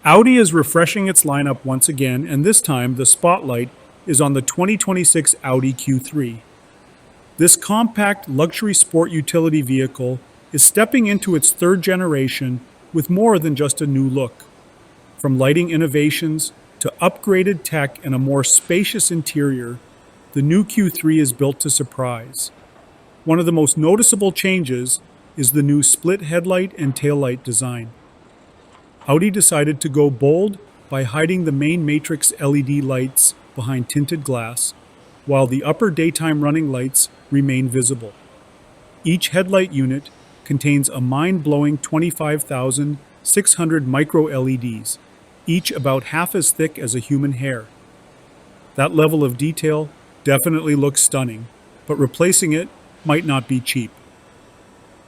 Audi is refreshing its lineup once again, and this time the spotlight is on the 2026 Audi Q3. This compact luxury sport utility vehicle is stepping into its third generation with more than just a new look. From lighting innovations to upgraded tech and a more spacious interior, the new Q3 is built to surprise. One of the most noticeable changes is the new split headlight and taillight design. Audi decided to go bold by hiding the main matrix LED lights behind tinted glass, while the upper daytime running lights remain visible. Each headlight unit contains a mind-blowing 25,600 micro LEDs, each about half as thick as a human hair. That level of detail definitely looks stunning, but replacing it might not be cheap.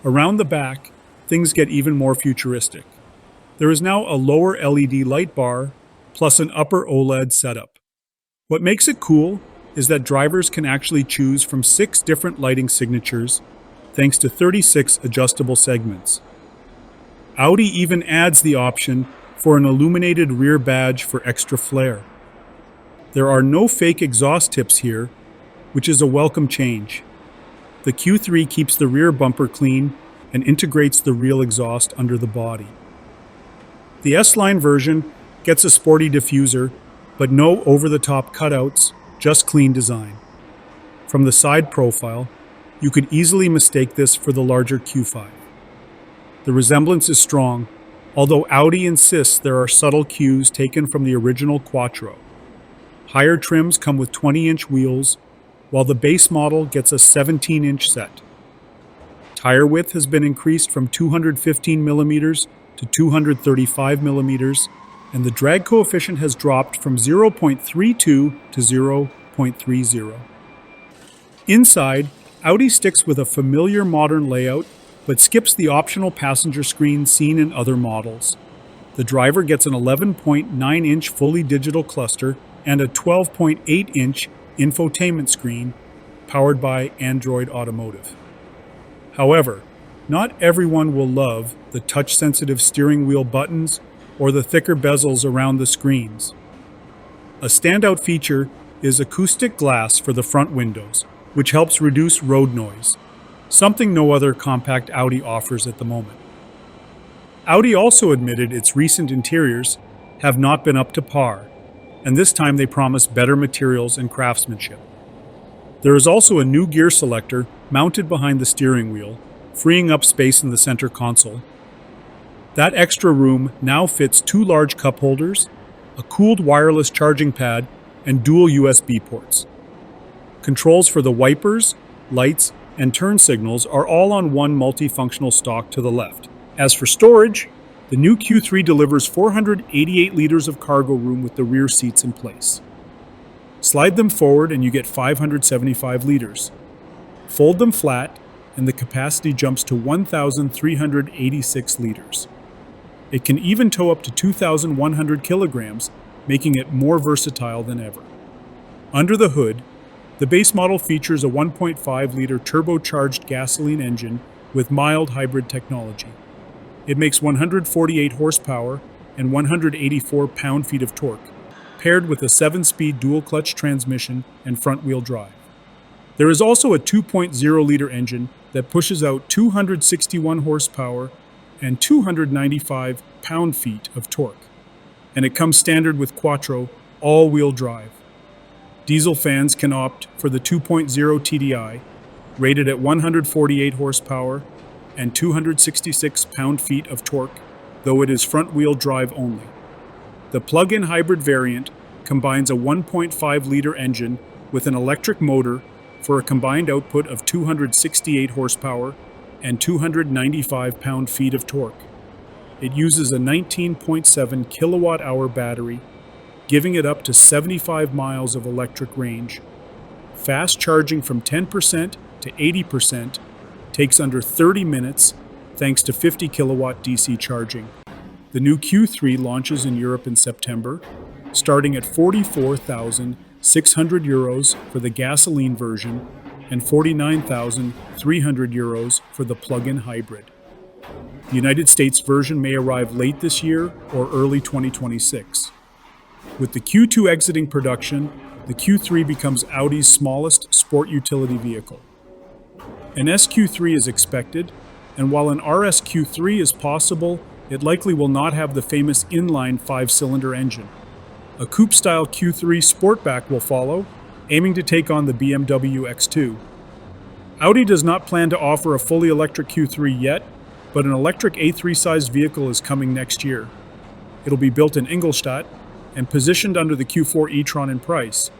Around the back, things get even more futuristic. There is now a lower LED light bar, plus an upper OLED setup. What makes it cool is that drivers can actually choose from 6 different lighting signatures, thanks to 36 adjustable segments. Audi even adds the option for an illuminated rear badge for extra flair. There are no fake exhaust tips here, which is a welcome change. The Q3 keeps the rear bumper clean and integrates the real exhaust under the body. The S-Line version gets a sporty diffuser, but no over-the-top cutouts, just clean design. From the side profile, you could easily mistake this for the larger Q5. The resemblance is strong, although Audi insists there are subtle cues taken from the original Quattro. Higher trims come with 20-inch wheels, while the base model gets a 17-inch set. Tire width has been increased from 215 millimeters to 235 millimeters, and the drag coefficient has dropped from 0.32 to 0.30. Inside, Audi sticks with a familiar modern layout, but skips the optional passenger screen seen in other models. The driver gets an 11.9-inch fully digital cluster and a 12.8-inch infotainment screen powered by Android Automotive. However, not everyone will love the touch-sensitive steering wheel buttons or the thicker bezels around the screens. A standout feature is acoustic glass for the front windows, which helps reduce road noise, something no other compact Audi offers at the moment. Audi also admitted its recent interiors have not been up to par, and this time they promise better materials and craftsmanship. There is also a new gear selector mounted behind the steering wheel, freeing up space in the center console. That extra room now fits 2 large cup holders, a cooled wireless charging pad, and dual USB ports. Controls for the wipers, lights, and turn signals are all on one multifunctional stalk to the left. As for storage, the new Q3 delivers 488 liters of cargo room with the rear seats in place. Slide them forward and you get 575 liters. Fold them flat and the capacity jumps to 1,386 liters. It can even tow up to 2,100 kilograms, making it more versatile than ever. Under the hood, the base model features a 1.5-liter turbocharged gasoline engine with mild hybrid technology. It makes 148 horsepower and 184 pound-feet of torque, paired with a 7-speed dual-clutch transmission and front-wheel drive. There is also a 2.0-liter engine that pushes out 261 horsepower and 295 pound-feet of torque, and it comes standard with Quattro all-wheel drive. Diesel fans can opt for the 2.0 TDI, rated at 148 horsepower and 266 pound-feet of torque, though it is front-wheel drive only. The plug-in hybrid variant combines a 1.5-liter engine with an electric motor for a combined output of 268 horsepower and 295 pound-feet of torque. It uses a 19.7 kilowatt-hour battery, giving it up to 75 miles of electric range. Fast charging from 10% to 80% takes under 30 minutes thanks to 50 kilowatt DC charging. The new Q3 launches in Europe in September, starting at 44,600 euros for the gasoline version and 49,300 euros for the plug-in hybrid. The United States version may arrive late this year or early 2026. With the Q2 exiting production, the Q3 becomes Audi's smallest sport utility vehicle. An SQ3 is expected, and while an RSQ3 is possible, it likely will not have the famous inline 5-cylinder engine. A coupe-style Q3 Sportback will follow, aiming to take on the BMW X2. Audi does not plan to offer a fully electric Q3 yet, but an electric A3-sized vehicle is coming next year. It'll be built in Ingolstadt and positioned under the Q4 e-tron in price.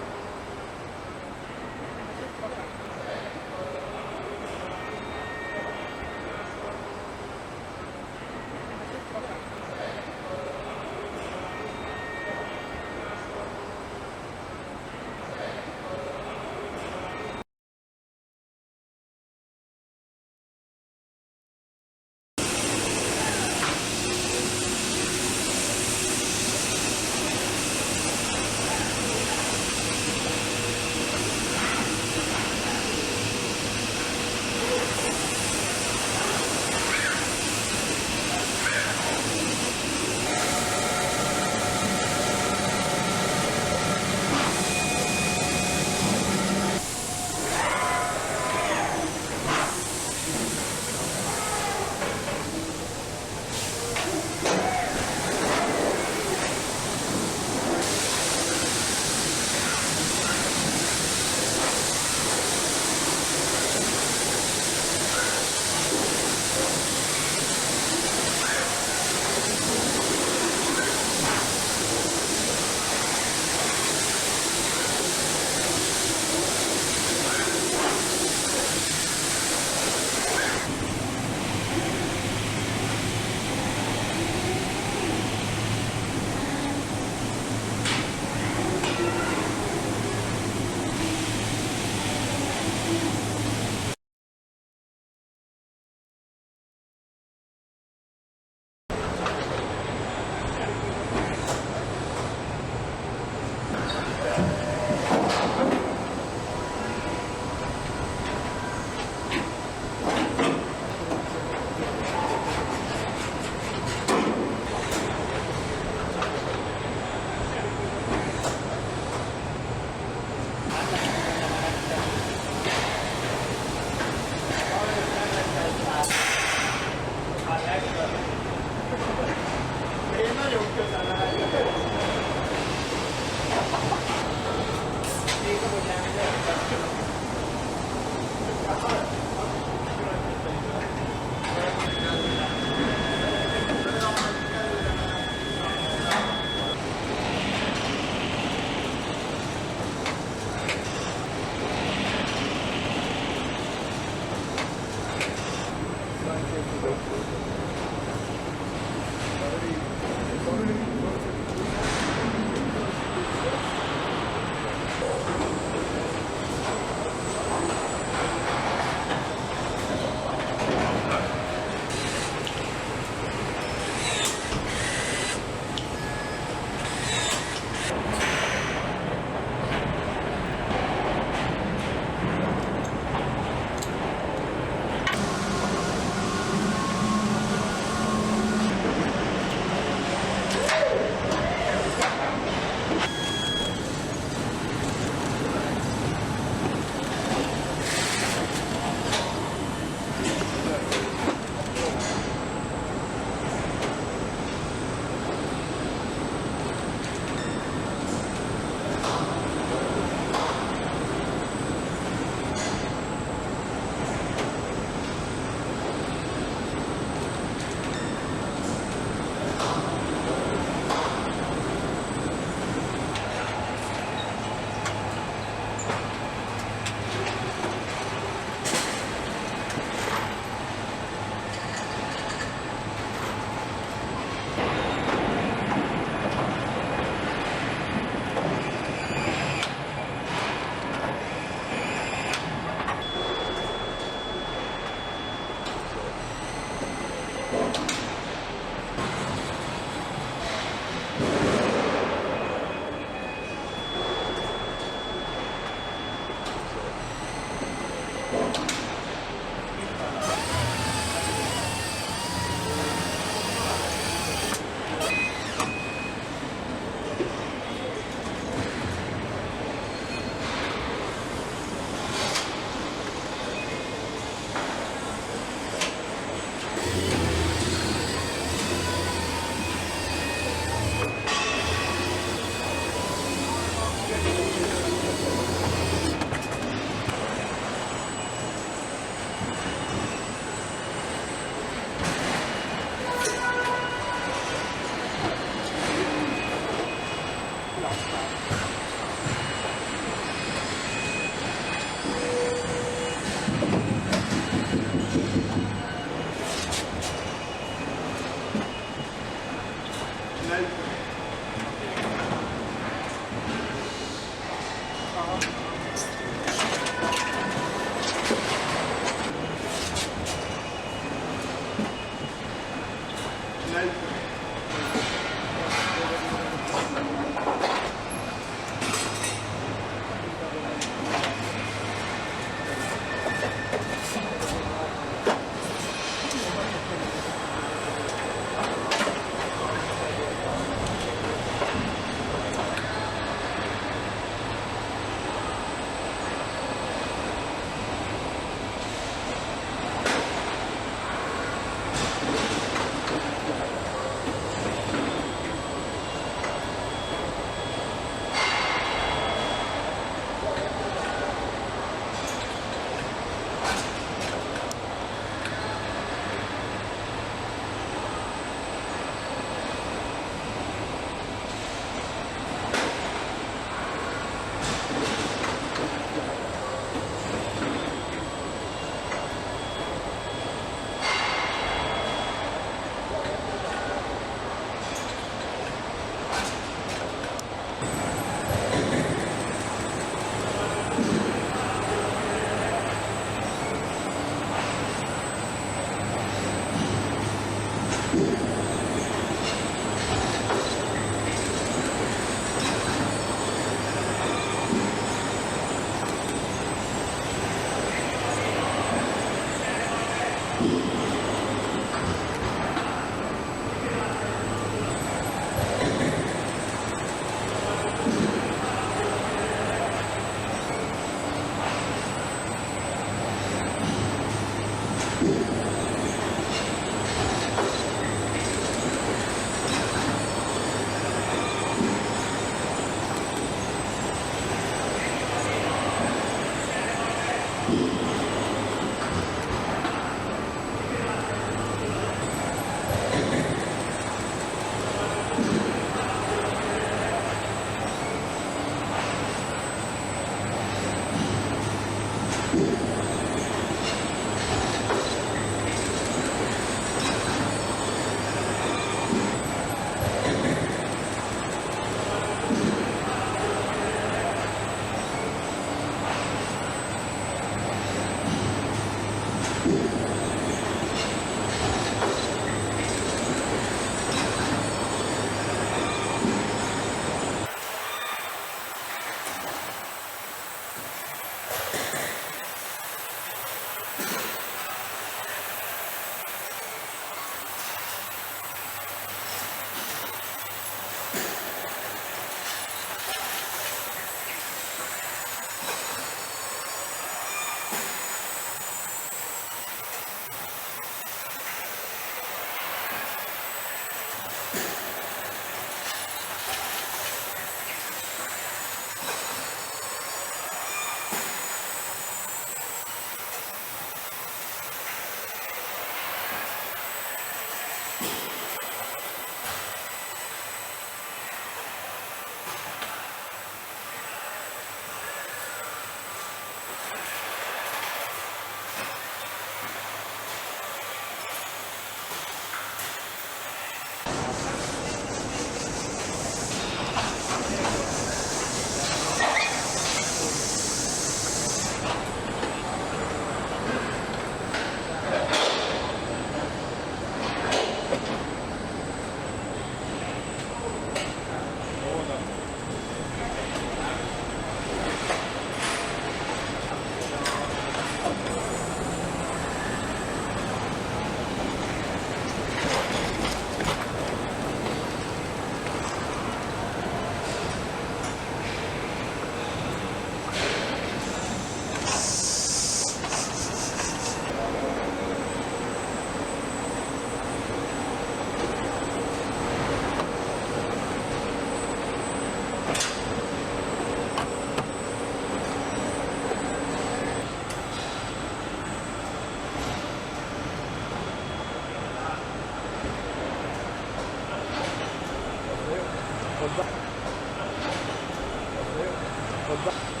اتفضل.